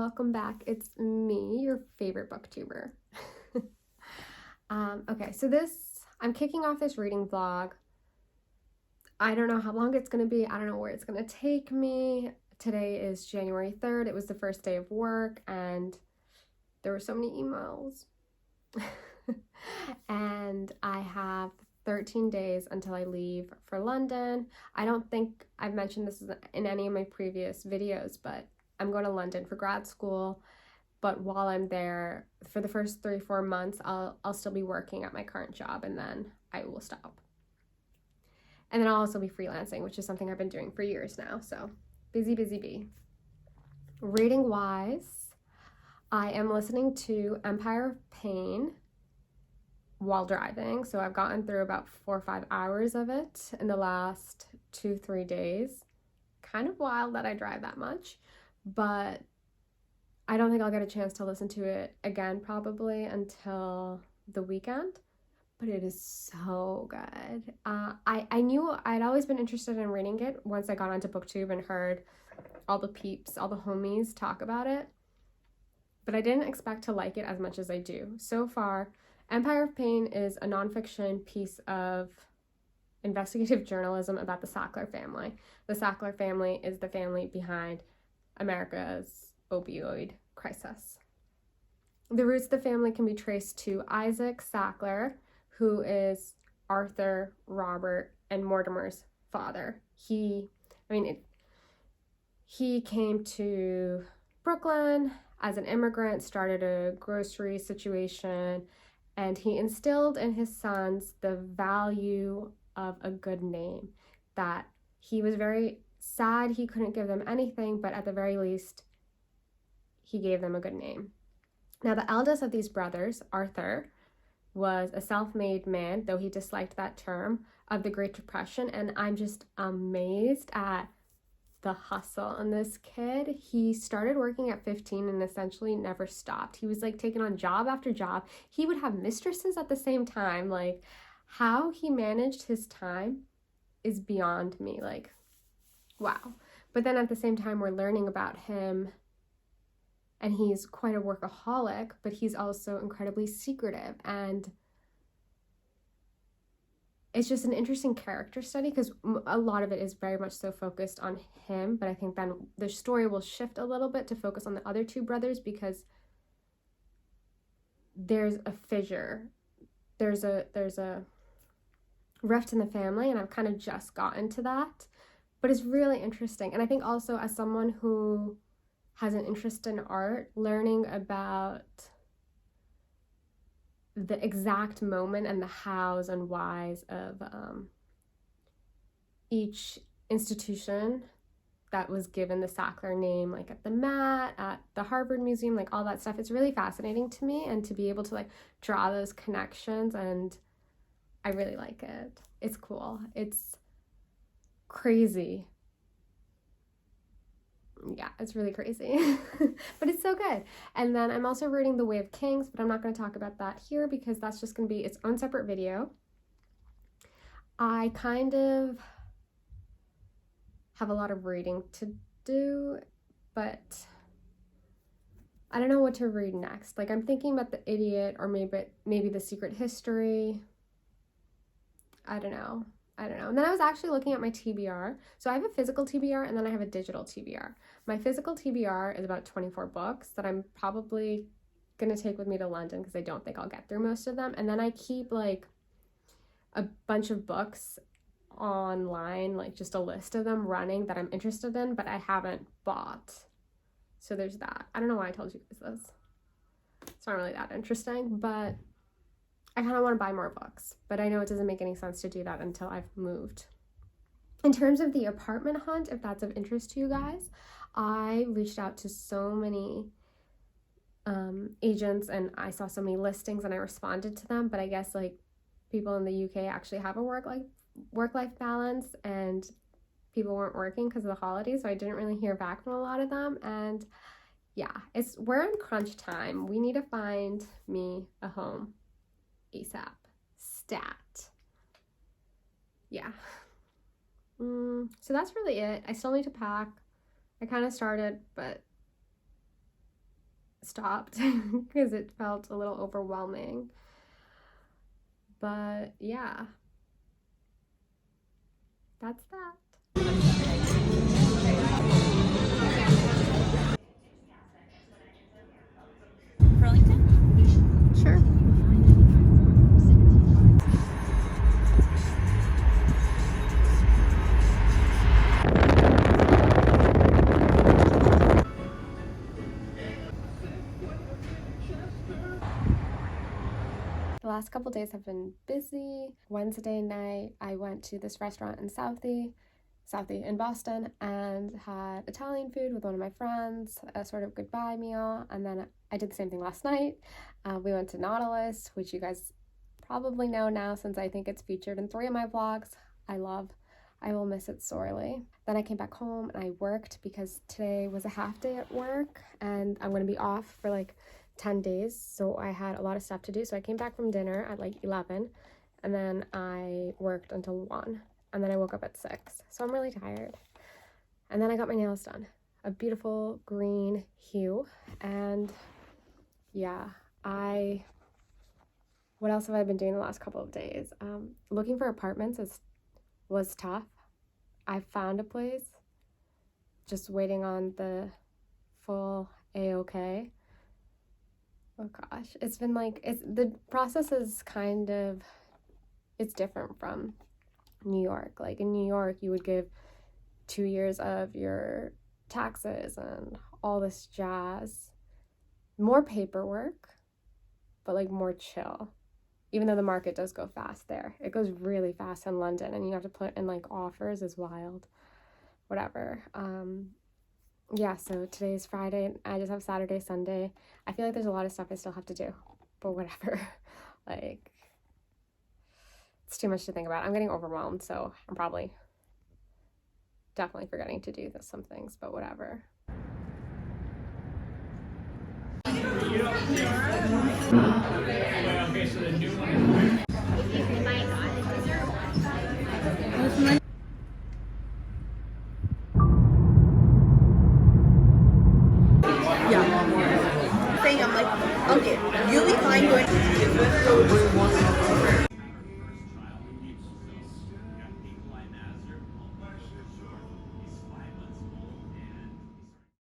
welcome back. It's me, your favorite booktuber. Okay, so I'm kicking off this reading vlog. I don't know how long it's going to be. I don't know where it's going to take me. Today is January 3rd. It was the first day of work, and there were so many emails. And I have 13 days until I leave for London. I don't think I've mentioned this in any of my previous videos, but I'm going to London for grad school. But while I'm there, for the first 3-4 months, I'll still be working at my current job, and then I will stop. And then I'll also be freelancing, which is something I've been doing for years now. So busy, busy bee. Reading wise, I am listening to Empire of Pain while driving. So I've gotten through about 4 or 5 hours of it in the last 2-3 days. Kind of wild that I drive that much, but I don't think I'll get a chance to listen to it again probably until the weekend, but it is so good. I knew I'd always been interested in reading it once I got onto BookTube and heard all the peeps, all the homies talk about it, but I didn't expect to like it as much as I do. So far, Empire of Pain is a nonfiction piece of investigative journalism about the Sackler family. The Sackler family is the family behind America's opioid crisis. The roots of the family can be traced to Isaac Sackler, who is Arthur, Robert, and Mortimer's father. He came to Brooklyn as an immigrant, started a grocery situation, and he instilled in his sons the value of a good name, that he was very sad he couldn't give them anything, but at the very least, he gave them a good name. Now, the eldest of these brothers, Arthur, was a self-made man, though he disliked that term, of the Great Depression, and I'm just amazed at the hustle in this kid. He started working at 15 and essentially never stopped. He was like taking on job after job. He would have mistresses at the same time. Like, how he managed his time is beyond me. Like, wow. But then at the same time, we're learning about him, and he's quite a workaholic, but he's also incredibly secretive. And it's just an interesting character study because a lot of it is very much so focused on him. But I think then the story will shift a little bit to focus on the other two brothers because there's a fissure. There's a rift in the family, and I've kind of just gotten to that. But it's really interesting. And I think also as someone who has an interest in art, learning about the exact moment and the hows and whys of each institution that was given the Sackler name, like at the Met, at the Harvard Museum, like all that stuff. It's really fascinating to me, and to be able to like draw those connections, and I really like it. It's cool. It's crazy. Yeah, it's really crazy, but it's so good. And then I'm also reading The Way of Kings, but I'm not going to talk about that here because that's just going to be its own separate video. I kind of have a lot of reading to do, but I don't know what to read next. Like, I'm thinking about The Idiot or maybe The Secret History. I don't know. And then I was actually looking at my TBR. So I have a physical TBR and then I have a digital TBR. My physical TBR is about 24 books that I'm probably going to take with me to London because I don't think I'll get through most of them. And then I keep like a bunch of books online, like just a list of them running that I'm interested in, but I haven't bought. So there's that. I don't know why I told you guys this. It's not really that interesting, but I kind of want to buy more books, but I know it doesn't make any sense to do that until I've moved. In terms of the apartment hunt, if that's of interest to you guys, I reached out to so many agents, and I saw so many listings, and I responded to them, but I guess like people in the UK actually have a work-life balance, and people weren't working because of the holidays, so I didn't really hear back from a lot of them. And yeah, we're in crunch time. We need to find me a home ASAP. Stat. Yeah. So that's really it. I still need to pack. I kind of started, but stopped because it felt a little overwhelming. But yeah, that's that. Burlington? Sure. The last couple days have been busy. Wednesday night, I went to this restaurant in Southie in Boston, and had Italian food with one of my friends, a sort of goodbye meal. And then I did the same thing last night. We went to Nautilus, which you guys probably know now since I think it's featured in 3 of my vlogs. I will miss it sorely. Then I came back home and I worked because today was a half day at work and I'm going to be off for like 10 days. So I had a lot of stuff to do. So I came back from dinner at like 11 and then I worked until 1 and then I woke up at 6. So I'm really tired. And then I got my nails done. A beautiful green hue. And yeah, what else have I been doing the last couple of days? Looking for apartments was tough. I found a place, just waiting on the full A-OK. Oh gosh, it's been like, the process is kind of, it's different from New York. Like in New York, you would give 2 years of your taxes and all this jazz. More paperwork, but like more chill. Even though the market does go fast there. It goes really fast in London and you have to put in like offers is wild. Whatever. Yeah, so today's Friday. I just have Saturday, Sunday. I feel like there's a lot of stuff I still have to do, but whatever. Like, it's too much to think about. I'm getting overwhelmed, so I'm probably definitely forgetting to do some things, but whatever. Okay, so the new one. Yeah. Saying I'm like, okay, you'll be fine going.